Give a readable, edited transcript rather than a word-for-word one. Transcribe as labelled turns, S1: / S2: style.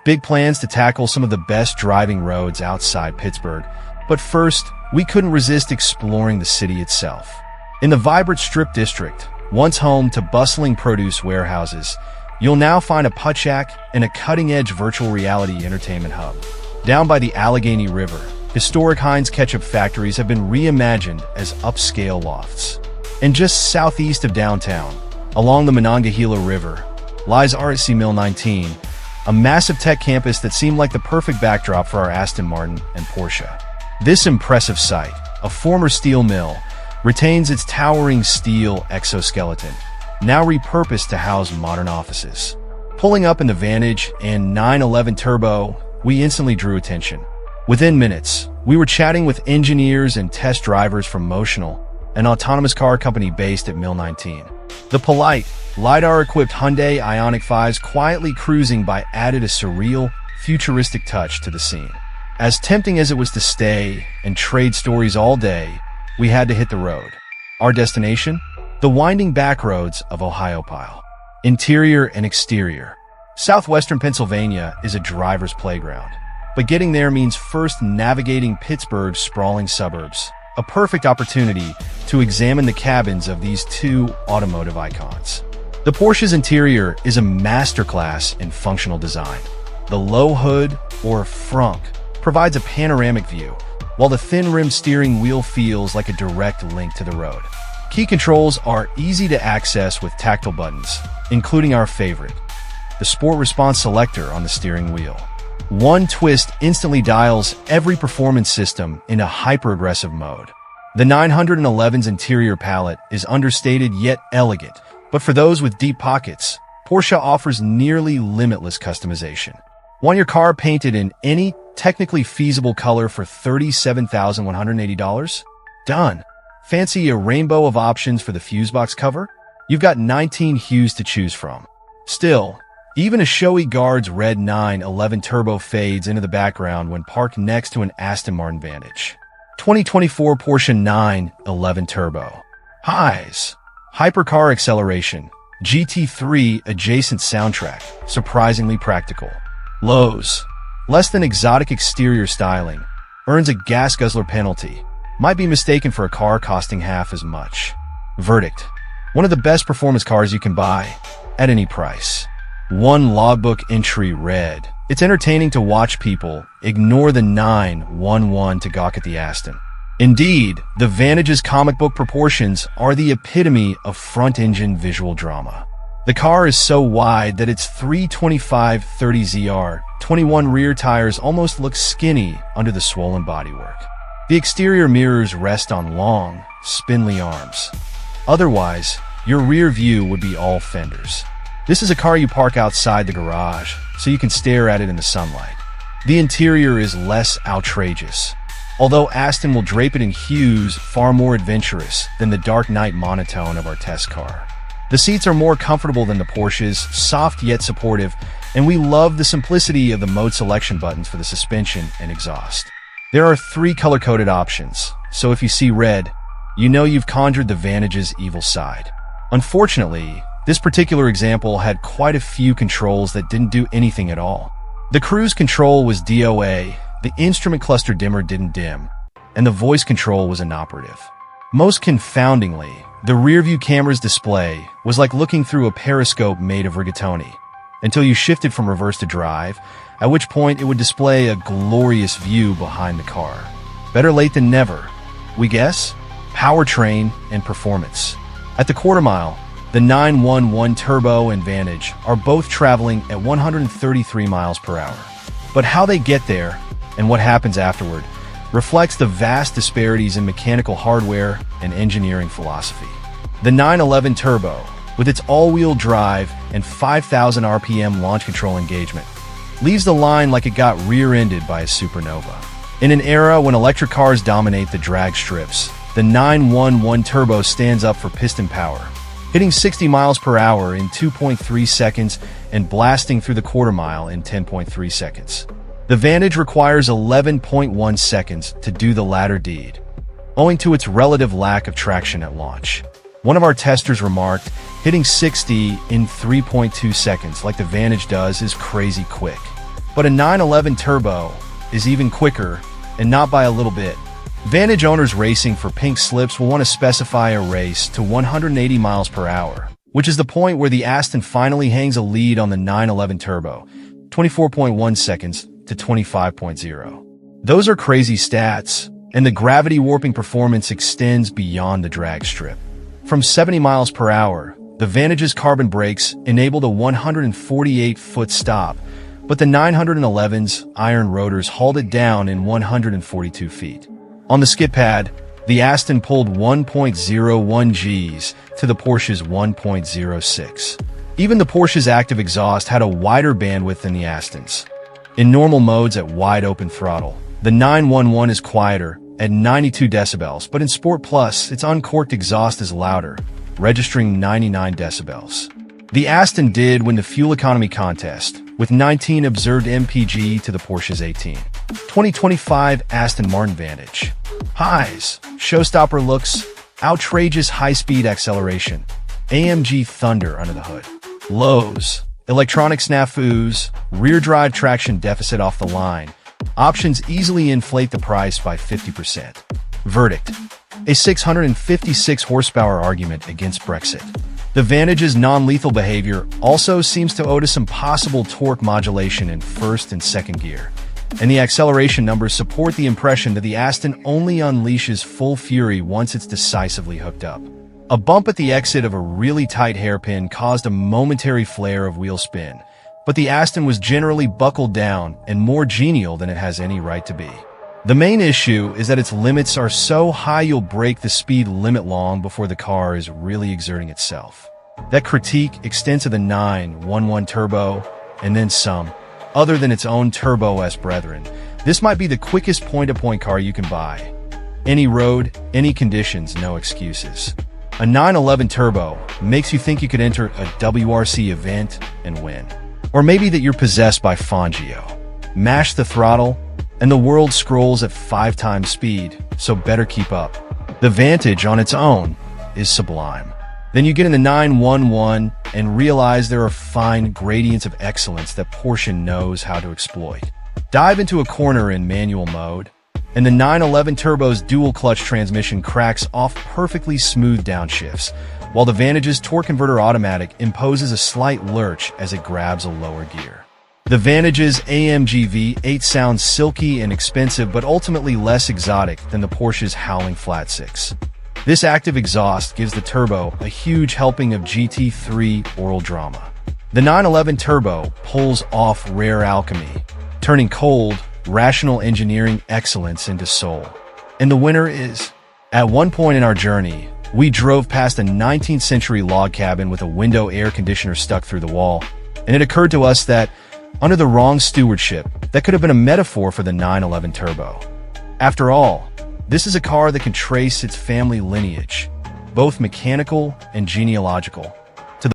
S1: big plans to tackle some of the best driving roads outside Pittsburgh. But first, we couldn't resist exploring the city itself. In the vibrant Strip District, once home to bustling produce warehouses, you'll now find a putsch shack and a cutting-edge virtual reality entertainment hub. Down by the Allegheny River, historic Heinz ketchup factories have been reimagined as upscale lofts. And just southeast of downtown, along the Monongahela River, lies RSC Mill 19, a massive tech campus that seemed like the perfect backdrop for our Aston Martin and Porsche. This impressive site, a former steel mill, retains its towering steel exoskeleton, now repurposed to house modern offices. Pulling up in the Vantage and 911 Turbo, we instantly drew attention. Within minutes, we were chatting with engineers and test drivers from Motional, an autonomous car company based at Mill 19. The polite, LiDAR-equipped Hyundai Ioniq 5s quietly cruising by added a surreal, futuristic touch to the scene. As tempting as it was to stay and trade stories all day, we had to hit the road. Our destination? The winding back roads of Ohiopyle. Interior and exterior. Southwestern Pennsylvania is a driver's playground. But getting there means first navigating Pittsburgh's sprawling suburbs, a perfect opportunity to examine the cabins of these two automotive icons. The Porsche's interior is a masterclass in functional design. The low hood, or frunk, provides a panoramic view, while the thin-rim steering wheel feels like a direct link to the road. Key controls are easy to access with tactile buttons, including our favorite, the Sport Response selector on the steering wheel. One twist instantly dials every performance system into hyper-aggressive mode. The 911's interior palette is understated yet elegant, but for those with deep pockets, Porsche offers nearly limitless customization. Want your car painted in any technically feasible color for $37,180? Done. Fancy a rainbow of options for the fusebox cover? You've got 19 hues to choose from. Still, even a showy Guard's red 911 Turbo fades into the background when parked next to an Aston Martin Vantage. 2024 Porsche 911 Turbo. Highs. Hypercar acceleration. GT3 adjacent soundtrack. Surprisingly practical. Lows. Less than exotic exterior styling. Earns a gas guzzler penalty. Might be mistaken for a car costing half as much. Verdict. One of the best performance cars you can buy, at any price. One logbook entry read, "It's entertaining to watch people ignore the 911 to gawk at the Aston." Indeed, the Vantage's comic book proportions are the epitome of front-engine visual drama. The car is so wide that its 325/30ZR 21 rear tires almost look skinny under the swollen bodywork. The exterior mirrors rest on long, spindly arms. Otherwise, your rear view would be all fenders. This is a car you park outside the garage, so you can stare at it in the sunlight. The interior is less outrageous, although Aston will drape it in hues far more adventurous than the dark night monotone of our test car. The seats are more comfortable than the Porsche's, soft yet supportive, and we love the simplicity of the mode selection buttons for the suspension and exhaust. There are 3 color-coded options, so if you see red, you know you've conjured the Vantage's evil side. Unfortunately, this particular example had quite a few controls that didn't do anything at all. The cruise control was DOA, the instrument cluster dimmer didn't dim, and the voice control was inoperative. Most confoundingly, the rearview camera's display was like looking through a periscope made of rigatoni, until you shifted from reverse to drive, at which point it would display a glorious view behind the car. Better late than never. We guess? Powertrain and performance. At the quarter mile, the 911 Turbo and Vantage are both traveling at 133 miles per hour. But how they get there, and what happens afterward, reflects the vast disparities in mechanical hardware and engineering philosophy. The 911 Turbo, with its all-wheel drive and 5,000 RPM launch control engagement, leaves the line like it got rear-ended by a supernova. In an era when electric cars dominate the drag strips, the 911 Turbo stands up for piston power, hitting 60 miles per hour in 2.3 seconds and blasting through the quarter mile in 10.3 seconds. The Vantage requires 11.1 seconds to do the latter deed, owing to its relative lack of traction at launch. One of our testers remarked, hitting 60 in 3.2 seconds like the Vantage does is crazy quick. But a 911 Turbo is even quicker, and not by a little bit. Vantage owners racing for pink slips will want to specify a race to 180 miles per hour, which is the point where the Aston finally hangs a lead on the 911 Turbo, 24.1 seconds to 25.0. Those are crazy stats, and the gravity warping performance extends beyond the drag strip. From 70 miles per hour, the Vantage's carbon brakes enabled a 148-foot stop, but the 911's iron rotors hauled it down in 142 feet. On the skid pad, the Aston pulled 1.01 Gs to the Porsche's 1.06. Even the Porsche's active exhaust had a wider bandwidth than the Aston's. In normal modes at wide open throttle, the 911 is quieter at 92 decibels, but in Sport Plus, its uncorked exhaust is louder, registering 99 decibels. The Aston did win the fuel economy contest, with 19 observed mpg to the Porsche's 18. 2025 Aston Martin Vantage. Highs, showstopper looks, outrageous high-speed acceleration, AMG thunder under the hood. Lows, electronic snafus, rear-drive traction deficit off the line. Options easily inflate the price by 50%. Verdict: a 656 horsepower argument against Brexit. The Vantage's non-lethal behavior also seems to owe to some possible torque modulation in first and second gear, and the acceleration numbers support the impression that the Aston only unleashes full fury once it's decisively hooked up. A bump at the exit of a really tight hairpin caused a momentary flare of wheel spin, but the Aston was generally buckled down and more genial than it has any right to be. The main issue is that its limits are so high you'll break the speed limit long before the car is really exerting itself. That critique extends to the 911 Turbo, and then some. Other than its own Turbo-S brethren, this might be the quickest point-to-point car you can buy. Any road, any conditions, no excuses. A 911 Turbo makes you think you could enter a WRC event and win. Or maybe that you're possessed by Fangio. Mash the throttle, and the world scrolls at 5 times speed, so better keep up. The Vantage on its own is sublime. Then you get in the 911 and realize there are fine gradients of excellence that Porsche knows how to exploit. Dive into a corner in manual mode, and the 911 Turbo's dual-clutch transmission cracks off perfectly smooth downshifts, while the Vantage's torque converter automatic imposes a slight lurch as it grabs a lower gear. The Vantage's AMG V8 sounds silky and expensive, but ultimately less exotic than the Porsche's howling flat six. This active exhaust gives the Turbo a huge helping of GT3 oral drama. The 911 Turbo pulls off rare alchemy, turning cold, rational engineering excellence into soul. And the winner is... At one point in our journey, we drove past a 19th century log cabin with a window air conditioner stuck through the wall, and it occurred to us that, under the wrong stewardship, that could have been a metaphor for the 911 Turbo. After all, this is a car that can trace its family lineage, both mechanical and genealogical.